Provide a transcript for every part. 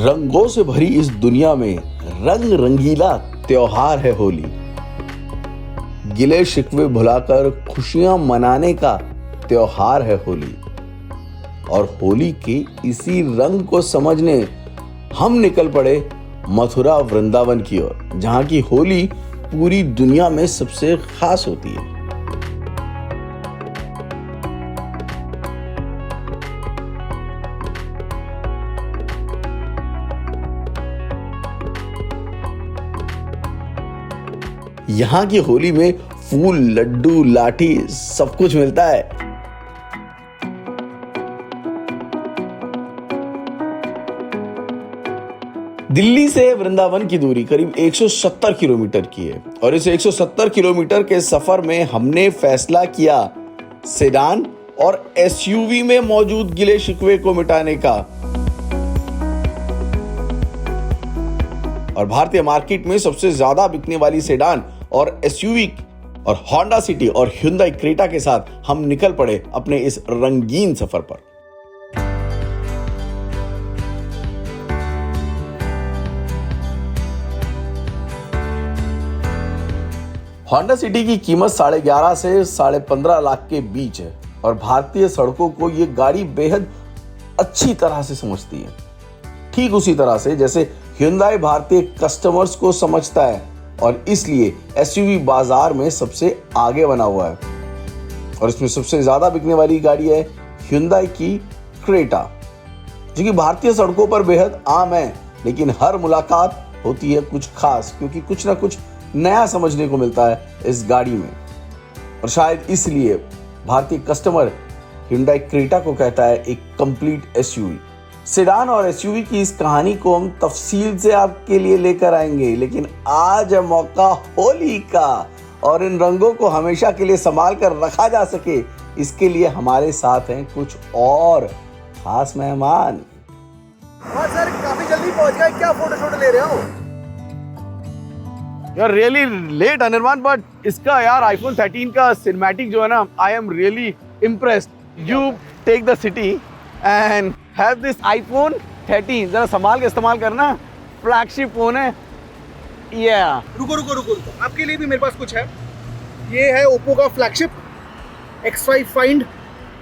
रंगों से भरी इस दुनिया में रंग रंगीला त्योहार है होली। गिले शिकवे भुलाकर खुशियां मनाने का त्योहार है होली। और होली के इसी रंग को समझने हम निकल पड़े मथुरा वृंदावन की ओर, जहां की होली पूरी दुनिया में सबसे खास होती है। यहाँ की होली में फूल, लड्डू, लाठी सब कुछ मिलता है। दिल्ली से वृंदावन की दूरी करीब 170 किलोमीटर की है और इस 170 किलोमीटर के सफर में हमने फैसला किया सेडान और एसयूवी में मौजूद गिले शिकवे को मिटाने का। और भारतीय मार्केट में सबसे ज्यादा बिकने वाली सेडान और एसयूवी और होंडा सिटी और ह्युंडई क्रेटा के साथ हम निकल पड़े अपने इस रंगीन सफर पर। होंडा सिटी की कीमत 11.5 से 15.5 लाख के बीच है और भारतीय सड़कों को यह गाड़ी बेहद अच्छी तरह से समझती है, ठीक उसी तरह से जैसे ह्युंडई भारतीय कस्टमर्स को समझता है और इसलिए एसयूवी बाजार में सबसे आगे बना हुआ है। और इसमें सबसे ज्यादा बिकने वाली गाड़ी है ह्युंडई की क्रेटा, जो कि भारतीय सड़कों पर बेहद आम है, लेकिन हर मुलाकात होती है कुछ खास, क्योंकि कुछ ना कुछ नया समझने को मिलता है इस गाड़ी में। और शायद इसलिए भारतीय कस्टमर ह्युंडई क्रेटा को कहता है एक कंप्लीट एसयूवी। सेडान और एसयूवी की इस कहानी को हम तफसील से आपके लिए लेकर आएंगे, लेकिन आज है मौका होली का और इन रंगों को हमेशा के लिए संभाल कर रखा जा सके, इसके लिए हमारे साथ हैं कुछ और खास मेहमान। और सर काफी जल्दी पहुंच गए, क्या फोटो शूट ले रहे हो? यार रियली लेट अनिर्बान, बट इसका यार आईफोन 13 का सिनेमैटिक जो है ना, I am really impressed. You take the city and have this iPhone 13, जरा संभाल के इस्तेमाल करना, फ्लैगशिप फोन है। रुको, आपके लिए भी मेरे पास कुछ है। ये है ओप्पो का फ्लैगशिप X5 फाइंड,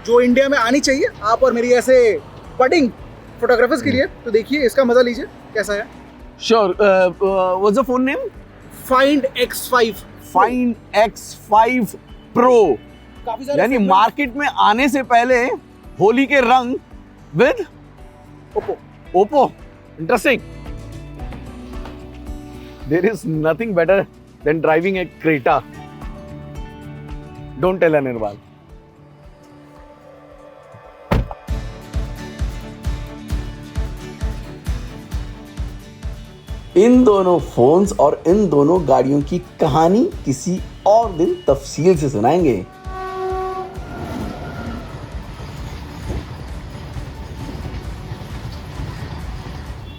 जो इंडिया में आनी चाहिए आप और मेरी ऐसे बडिंग फोटोग्राफर्स के लिए। तो देखिए, इसका मजा लीजिए कैसा है। Sure. What's the phone name? Find X5। Find X5 pro. काफी सारे यानी मार्केट में आने से पहले होली के रंग with Oppo. Interesting. There is nothing better than driving a Creta. Don't tell Anirban. इन दोनों फोन्स और इन दोनों गाड़ियों की कहानी किसी और दिन तफसील से सुनाएंगे।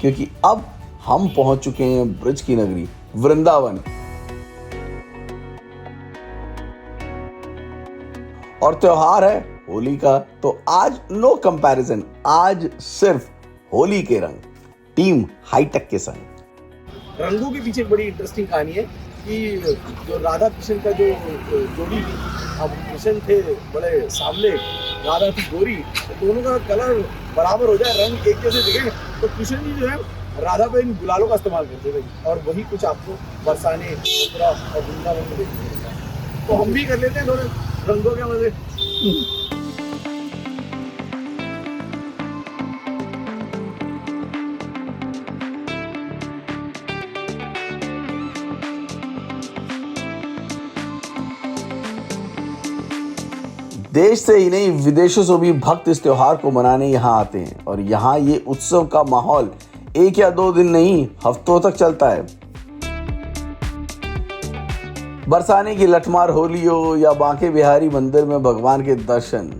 क्योंकि अब हम पहुंच चुके हैं ब्रज की नगरी वृंदावन। और त्योहार है होली का, तो आज नो कंपैरिजन, आज सिर्फ होली के रंग टीम हाईटेक के संग। रंगों के पीछे एक बड़ी इंटरेस्टिंग कहानी है कि जो राधा कृष्ण का जो जोड़ी, अब कृष्ण थे बड़े सामने, राधा थी गोरी, तो दोनों का कलर बराबर हो जाए, रंग एक जैसे दिखे, तो कृष्ण जी जो है राधा पे इन गुलालों का इस्तेमाल करते थे और वही कुछ आपको बरसाने मथुरा और वृंदावन में देखने को मिलता है। तो हम भी कर लेते हैं थोड़े रंगों के मजे। देश से ही नहीं, विदेशों से भी भक्त इस त्योहार को मनाने यहाँ आते हैं और यहाँ ये उत्सव का माहौल 1 या 2 दिन नहीं, हफ्तों तक चलता है। बरसाने की लठमार होली हो या बांके बिहारी मंदिर में भगवान के दर्शन,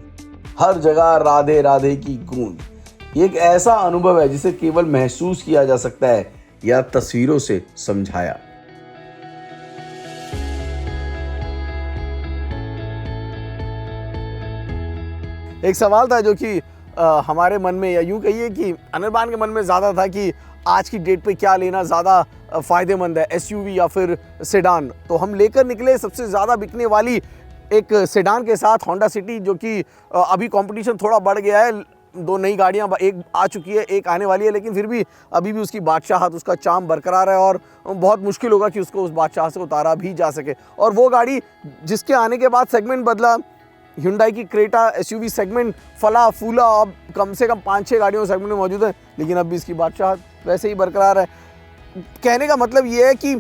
हर जगह राधे राधे की गूंज। ये एक ऐसा अनुभव है जिसे केवल महसूस किया जा सकता है या तस्वीरों से समझाया। एक सवाल था जो कि हमारे मन में, या यूं कहिए कि अनिर्बान के मन में ज़्यादा था कि आज की डेट पे क्या लेना ज़्यादा फ़ायदेमंद है, एसयूवी या फिर सेडान। तो हम लेकर निकले सबसे ज़्यादा बिकने वाली एक सेडान के साथ होंडा सिटी, जो कि अभी कंपटीशन थोड़ा बढ़ गया है। 2 नई गाड़ियां, एक आ चुकी है, एक आने वाली है, लेकिन फिर भी अभी भी उसकी बादशाहत, उसका चार्म बरकरार है और बहुत मुश्किल होगा कि उसको उस बादशाह से उतारा भी जा सके। और वो गाड़ी जिसके आने के बाद सेगमेंट बदला, Hyundai की क्रेटा एसयूवी सेगमेंट फला फूला, अब कम से कम 5-6 गाड़ियों सेगमेंट में मौजूद है, लेकिन अब भी इसकी बादशाहत वैसे ही बरकरार है। कहने का मतलब ये है कि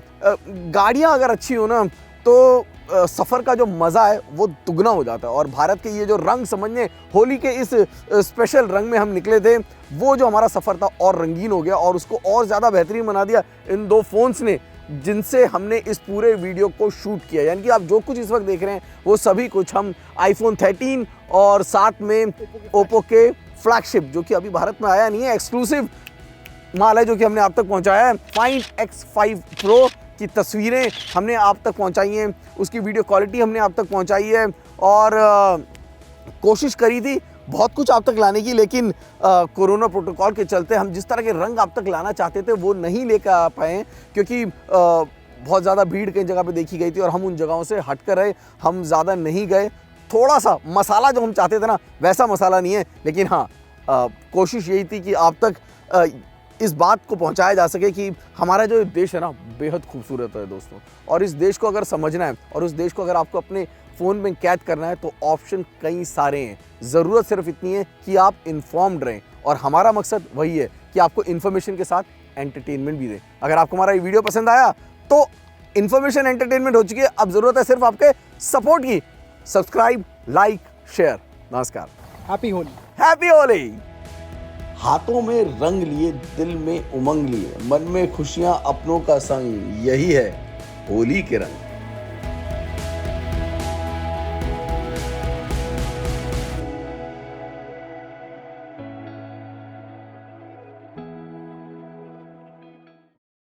गाड़ियाँ अगर अच्छी हो ना तो सफ़र का जो मज़ा है वो दुगना हो जाता है। और भारत के ये जो रंग समझने, होली के इस स्पेशल रंग में हम निकले थे, वो जो हमारा सफ़र था और रंगीन हो गया और उसको और ज़्यादा बेहतरीन बना दिया इन 2 फ़ोन्स ने, जिनसे हमने इस पूरे वीडियो को शूट किया। यानी कि आप जो कुछ इस वक्त देख रहे हैं वो सभी कुछ हम iPhone 13 और साथ में ओप्पो के फ्लैगशिप, जो कि अभी भारत में आया नहीं है, एक्सक्लूसिव माल है जो कि हमने आप तक पहुंचाया है। Find X5 Pro की तस्वीरें हमने आप तक पहुंचाई हैं, उसकी वीडियो क्वालिटी हमने आप तक पहुंचाई है और कोशिश करी थी बहुत कुछ आप तक लाने की, लेकिन कोरोना प्रोटोकॉल के चलते हम जिस तरह के रंग आप तक लाना चाहते थे वो नहीं लेकर आ पाए, क्योंकि बहुत ज़्यादा भीड़ कई जगह पे देखी गई थी और हम उन जगहों से हट कर रहे, हम ज़्यादा नहीं गए। थोड़ा सा मसाला जो हम चाहते थे ना वैसा मसाला नहीं है, लेकिन हाँ कोशिश यही थी कि आप तक इस बात को पहुंचाया जा सके कि हमारा जो देश है ना बेहद खूबसूरत है दोस्तों। और इस देश को अगर समझना है और उस देश को अगर आपको अपने फ़ोन में कैद करना है तो ऑप्शन कई सारे हैं, ज़रूरत सिर्फ इतनी है कि आप इन्फॉर्म्ड रहें। और हमारा मकसद वही है कि आपको इन्फॉर्मेशन के साथ एंटरटेनमेंट भी दें। अगर आपको हमारा ये वीडियो पसंद आया तो इन्फॉर्मेशन एंटरटेनमेंट हो चुकी है, अब ज़रूरत है सिर्फ आपके सपोर्ट की। Subscribe, like, share. नमस्कार, हैप्पी होली। हैप्पी होली। हाथों में रंग लिए, दिल में उमंग लिए, मन में खुशियां अपनों का संग, यही है होली के रंग।